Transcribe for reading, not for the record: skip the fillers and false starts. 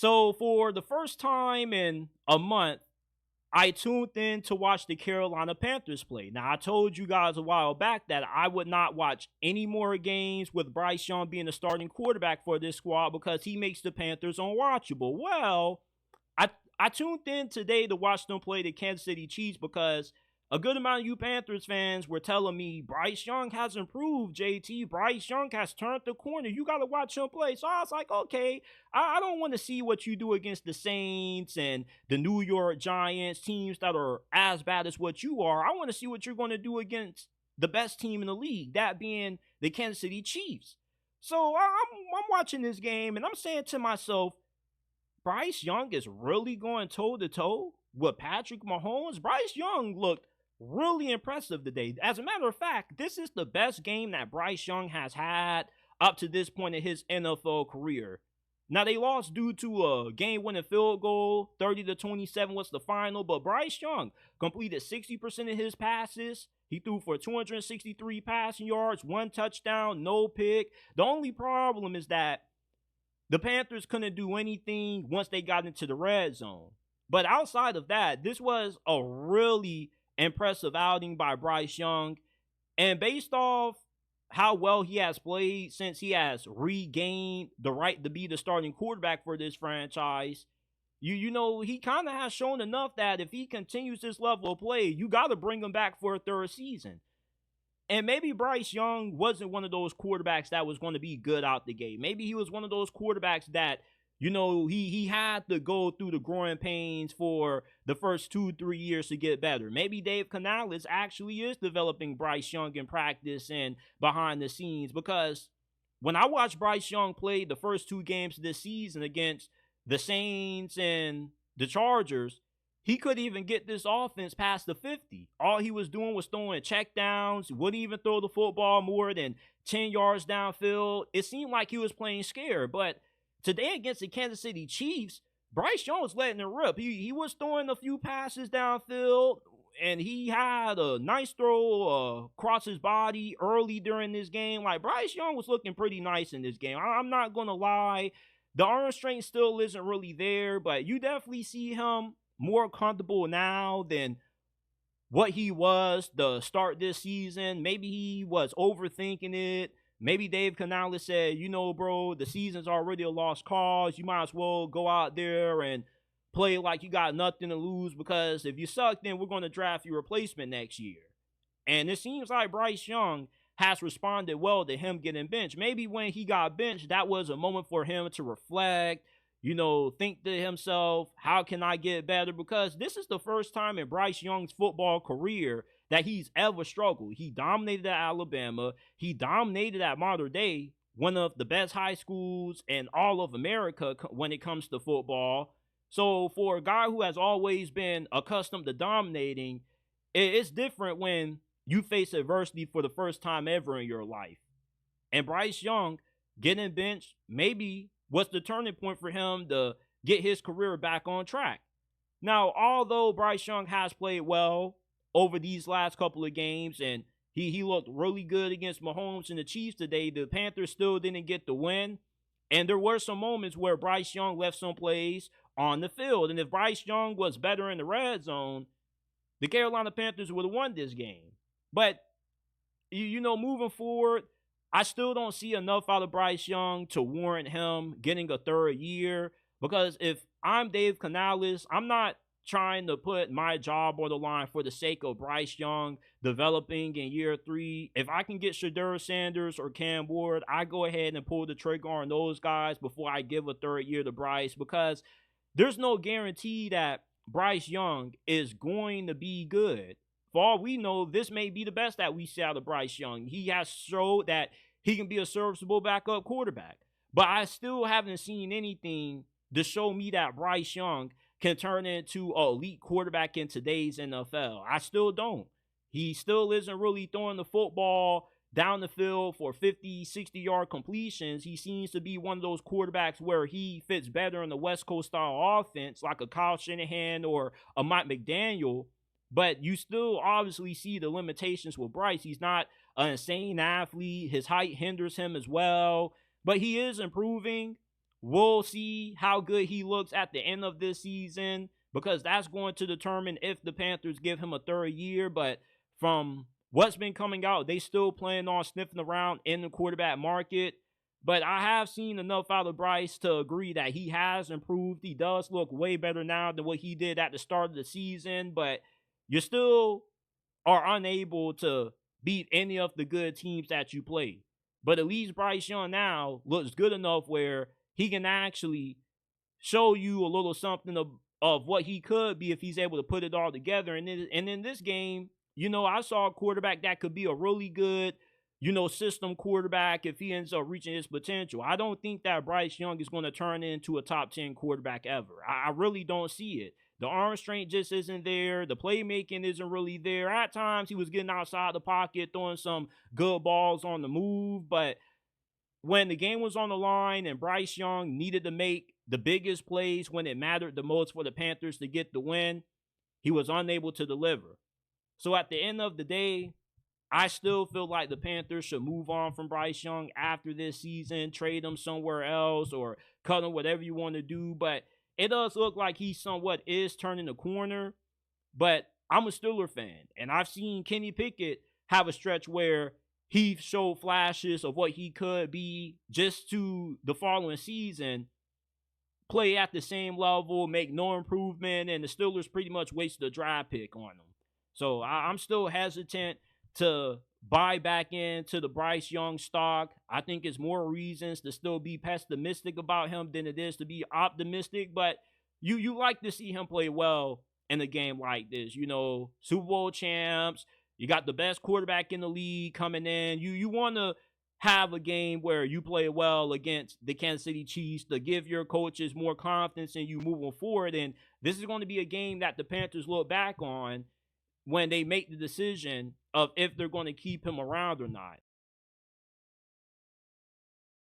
So for the first time in a month, I tuned in to watch the Carolina Panthers play. Now, I told you guys a while back that I would not watch any more games with Bryce Young being the starting quarterback for this squad because he makes the Panthers unwatchable. Well, I tuned in today to watch them play the Kansas City Chiefs because a good amount of you Panthers fans were telling me Bryce Young has improved, JT. Bryce Young has turned the corner. You got to watch him play. So I was like, okay, I don't want to see what you do against the Saints and the New York Giants, teams that are as bad as what you are. I want to see what you're going to do against the best team in the league, that being the Kansas City Chiefs. So I'm watching this game and I'm saying to myself, Bryce Young is really going toe to toe with Patrick Mahomes. Bryce Young looked really impressive today. As a matter of fact, this is the best game that Bryce Young has had up to this point in his NFL career. Now, they lost due to a game-winning field goal. 30-27 was the final, but Bryce Young completed 60% of his passes. He threw for 263 passing yards, 1 touchdown, no pick. The only problem is that the Panthers couldn't do anything once they got into the red zone. But outside of that, this was a really impressive outing by Bryce Young. And based off how well he has played since he has regained the right to be the starting quarterback for this franchise, you know, he kind of has shown enough that if he continues this level of play, you got to bring him back for a third season. And maybe Bryce Young wasn't one of those quarterbacks that was going to be good out the gate. Maybe he was one of those quarterbacks that, you know, he had to go through the growing pains for the first 2-3 years to get better. Maybe Dave Canales actually is developing Bryce Young in practice and behind the scenes, because when I watched Bryce Young play the first 2 games of this season against the Saints and the Chargers, he couldn't even get this offense past the 50. All he was doing was throwing checkdowns. He wouldn't even throw the football more than 10 yards downfield. It seemed like he was playing scared. But today against the Kansas City Chiefs, Bryce Young was letting it rip. He was throwing a few passes downfield, and he had a nice throw across his body early during this game. Like, Bryce Young was looking pretty nice in this game. I'm not going to lie. The arm strength still isn't really there, but you definitely see him more comfortable now than what he was to start this season. Maybe he was overthinking it. Maybe Dave Canales said, you know, bro, the season's already a lost cause. You might as well go out there and play like you got nothing to lose, because if you suck, then we're going to draft your replacement next year. And it seems like Bryce Young has responded well to him getting benched. Maybe when he got benched, that was a moment for him to reflect, you know, think to himself, how can I get better? Because this is the first time in Bryce Young's football career that he's ever struggled. He dominated at Alabama. He dominated at Mater Dei, one of the best high schools in all of America when it comes to football. So for a guy who has always been accustomed to dominating, it's different when you face adversity for the first time ever in your life. And Bryce Young getting benched maybe was the turning point for him to get his career back on track. Now, although Bryce Young has played well over these last couple of games, and he looked really good against Mahomes and the Chiefs today, the Panthers still didn't get the win. And there were some moments where Bryce Young left some plays on the field. And if Bryce Young was better in the red zone, the Carolina Panthers would have won this game. But, you know, moving forward, I still don't see enough out of Bryce Young to warrant him getting a third year, because if I'm Dave Canales, I'm not trying to put my job on the line for the sake of Bryce Young developing in year 3. If I can get Shedeur Sanders or Cam Ward, I go ahead and pull the trigger on those guys before I give a third year to Bryce, because there's no guarantee that Bryce Young is going to be good. For all we know, this may be the best that we see out of Bryce Young. He has showed that he can be a serviceable backup quarterback. But I still haven't seen anything to show me that Bryce Young can turn into an elite quarterback in today's NFL. I still don't. He still isn't really throwing the football down the field for 50, 60-yard completions. He seems to be one of those quarterbacks where he fits better in the West Coast style offense, like a Kyle Shanahan or a Mike McDaniel. But you still obviously see the limitations with Bryce. He's not an insane athlete. His height hinders him as well. But he is improving. We'll see how good he looks at the end of this season because that's going to determine if the Panthers give him a third year. But from what's been coming out, they still plan on sniffing around in the quarterback market. But I have seen enough out of Bryce to agree that he has improved. He does look way better now than what he did at the start of the season. But you still are unable to beat any of the good teams that you play. But at least Bryce Young now looks good enough where he can actually show you a little something of what he could be if he's able to put it all together. And in this game, I saw a quarterback that could be a really good, system quarterback if he ends up reaching his potential. I don't think that Bryce Young is going to turn into a top 10 quarterback ever. I really don't see it. The arm strength just isn't there. The playmaking isn't really there. At times, he was getting outside the pocket, throwing some good balls on the move. But when the game was on the line and Bryce Young needed to make the biggest plays when it mattered the most for the Panthers to get the win, he was unable to deliver. So at the end of the day, I still feel like the Panthers should move on from Bryce Young after this season, trade him somewhere else or cut him, whatever you want to do. But it does look like he somewhat is turning the corner. But I'm a Steeler fan, and I've seen Kenny Pickett have a stretch where he showed flashes of what he could be just to the following season play at the same level, make no improvement, and the Steelers pretty much wasted a draft pick on him. So I'm still hesitant to buy back into the Bryce Young stock. I think it's more reasons to still be pessimistic about him than it is to be optimistic. But you like to see him play well in a game like this. Super Bowl champs. You got the best quarterback in the league coming in. You want to have a game where you play well against the Kansas City Chiefs to give your coaches more confidence in you moving forward. And this is going to be a game that the Panthers look back on when they make the decision of if they're going to keep him around or not.